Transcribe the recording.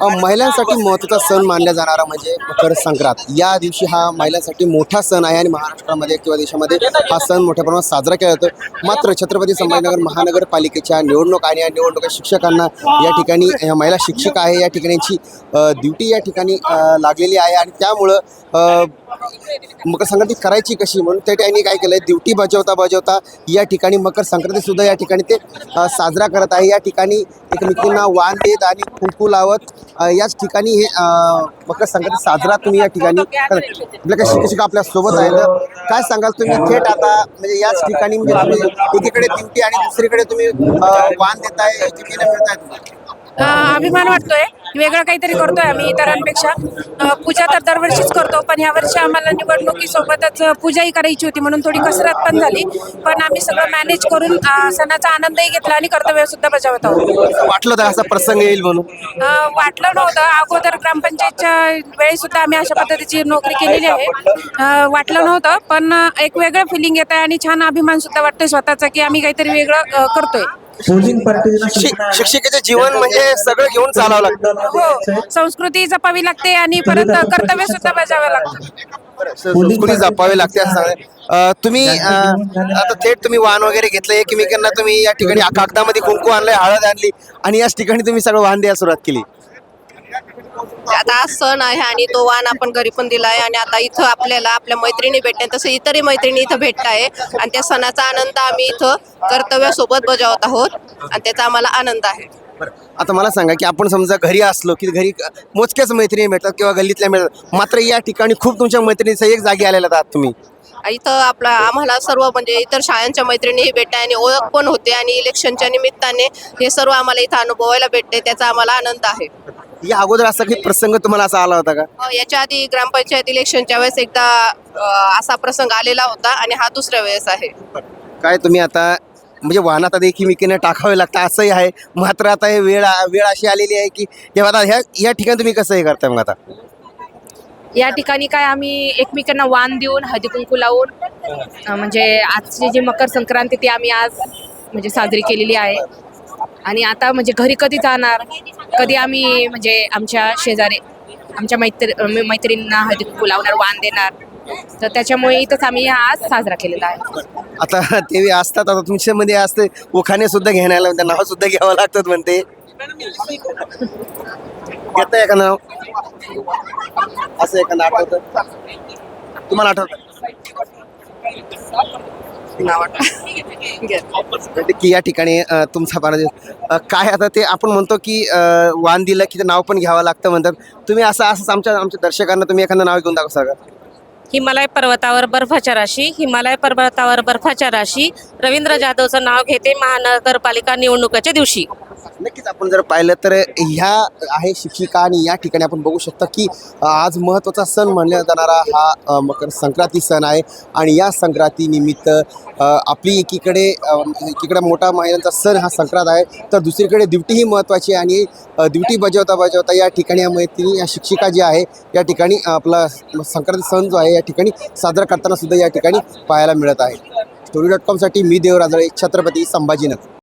महिलांसाठी महत्त्वाचा सण मानला जाणारा म्हणजे मकर संक्रांत। या दिवशी हा महिलांसाठी मोठा सण आहे आणि महाराष्ट्रामध्ये किंवा देशामध्ये हा सण मोठ्या प्रमाणात साजरा केला जातो। मात्र छत्रपती संभाजीनगर महानगरपालिकेच्या निवडणूक आणि या निवडणुका शिक्षकांना या ठिकाणी महिला शिक्षक आहे या ठिकाणीची ड्युटी या ठिकाणी लागलेली आहे आणि त्यामुळं मकर संक्रांती करायची कशी म्हणून त्या ठिकाणी काय केलं आहे, ड्युटी बजावता या ठिकाणी मकर संक्रांतीसुद्धा या ठिकाणी ते साजरा करत आहे। या ठिकाणी एकमेकींना वाण देत आणि कुंकू लावत याच ठिकाणी हे मकर संक्रांती साजरा तुम्ही या ठिकाणी आपल्या काही शिक्षक आपल्या सोबत आहे। तर काय सांगाल तुम्ही थेट आता म्हणजे याच ठिकाणी म्हणजे तुम्ही एकीकडे ड्युटी आणि दुसरीकडे तुम्ही वाण देताय, एकीकडे मिळताय तुम्हाला अभिमान वाटतोय, वेगळं काहीतरी करतोय आम्ही इतरांपेक्षा। पूजा तर दरवर्षीच करतो, पण यावर्षी आम्हाला निवडणुकीसोबतच पूजाही करायची होती म्हणून थोडी कसरत पण झाली, पण आम्ही सगळं मॅनेज करून सणाचा आनंदही घेतला आणि कर्तव्य सुद्धा बजावत आहोत। वाटलं तर असा प्रसंग येईल म्हणून वाटलं नव्हतं, अगोदर ग्रामपंचायतच्या वेळी सुद्धा आम्ही अशा पद्धतीची नोकरी केलेली आहे। वाटलं नव्हतं, पण एक वेगळं फिलिंग येत आहे आणि छान अभिमान सुद्धा वाटतोय स्वतःचा की आम्ही काहीतरी वेगळं करतोय। शिक्षिकेचे जीवन म्हणजे सगळं घेऊन चालावं लागतं। हो, संस्कृती जपावी लागते आणि परत कर्तव्य सुद्धा बजावे लागतं। संस्कृती जपावी लागते असं सांगा। तुम्ही आता थेट तुम्ही वाण वगैरे घेतलं, एकमेकांना तुम्ही या ठिकाणी कागदामध्ये कुंकू आणलंय, हळद आणली आणि याच ठिकाणी तुम्ही सगळं वाण द्यायला सुरुवात केली। आता आज सण आहे आणि तो वाण आपण घरी पण दिला आहे आणि आता इथं आपल्याला आपल्या मैत्रिणी भेटणे तसं इतरही मैत्रिणी इथं भेटत आहे आणि त्या सणाचा आनंद आम्ही इथं कर्तव्यासोबत बजावत आहोत आणि त्याचा आम्हाला आनंद आहे। आता मला सांगा की आपण समजा घरी असलो की घरी मोजक्याच मैत्रिणी मिळतात किंवा गल्लीतल्या मिळतात, मात्र या ठिकाणी खूप तुमच्या मैत्रिणीचा एक जागी आलेला आहात तुम्ही। इथं आम्हाला सर्व म्हणजे इतर शाळांच्या मैत्रिणीही भेटते आणि ओळख पण होते आणि इलेक्शनच्या निमित्ताने हे सर्व आम्हाला इथं अनुभवायला भेटते, त्याचा आम्हाला आनंद आहे। या अगोदर असा काही प्रसंग तुम्हाला असा आला होता का? याच्या आधी ग्रामपंचायत इलेक्शनच्या वेळेस एकदा असा प्रसंग आलेला होता आणि हा दुसऱ्या वेळेस आहे। काय तुम्ही आता म्हणजे वाहनात आता एकमेकींना टाकावे लागतं असंही आहे, मात्र आता हे वेळ अशी आलेली आहे की तेव्हा आता या ठिकाणी तुम्ही कसं हे करताय मग आता? या ठिकाणी काय आम्ही एकमेकांना वाण देऊन हळदी कुंकू लावून म्हणजे आजची जी मकर संक्रांती ती आम्ही आज म्हणजे साजरी केलेली आहे आणि आता म्हणजे घरी कधी जाणार, कधी आम्ही म्हणजे आमच्या शेजारी आमच्या मैत्रिणींना हळदी कुंकू लावणार, वाण देणार, तर त्याच्यामुळे इथंच आम्ही आज साजरा केलेला आहे। आता ते असतात, आता तुमच्यामध्ये असते उखाणे सुद्धा घ्यायला म्हणते, नाव सुद्धा घ्यावं लागतात म्हणते, घेत आहे का नाव? असं एखादं आठवतं तुम्हाला? आठवतं की या ठिकाणी तुमचा पारा काय आता ते आपण म्हणतो की वाण दिलं की ते नाव पण घ्यावं लागतं म्हणतात, तुम्ही असंच आमच्या दर्शकांना तुम्ही एखादं नाव घेऊन दाखवा सांगा। हिमालय पर्वतावर बर्फाच्या राशी, हिमालय पर्वतावर बर्फाच्या राशी, रवींद्र जाधवचं नाव घेते महानगरपालिका निवडणुकीच्या दिवशी। नक्कीच आपण जर पाहिलं तर ह्या आहे शिक्षिका आणि या ठिकाणी आपण बघू शकता की आज महत्त्वाचा सण मानला जाणारा हा मकर संक्रांती सण आहे आणि या संक्रांतीनिमित्त आपली एकीकडे मोठा महिलांचा सण हा संक्रांत आहे, तर दुसरीकडे ड्युटीही महत्त्वाची आहे आणि ड्युटी बजावता या ठिकाणी या मैत्रिणी या शिक्षिका जी आहे या ठिकाणी आपला संक्रांती सण जो आहे या ठिकाणी साजरा करताना सुद्धा या ठिकाणी पाहायला मिळत आहे। story.com साठी मी देवराजळे, छत्रपती संभाजीनगर।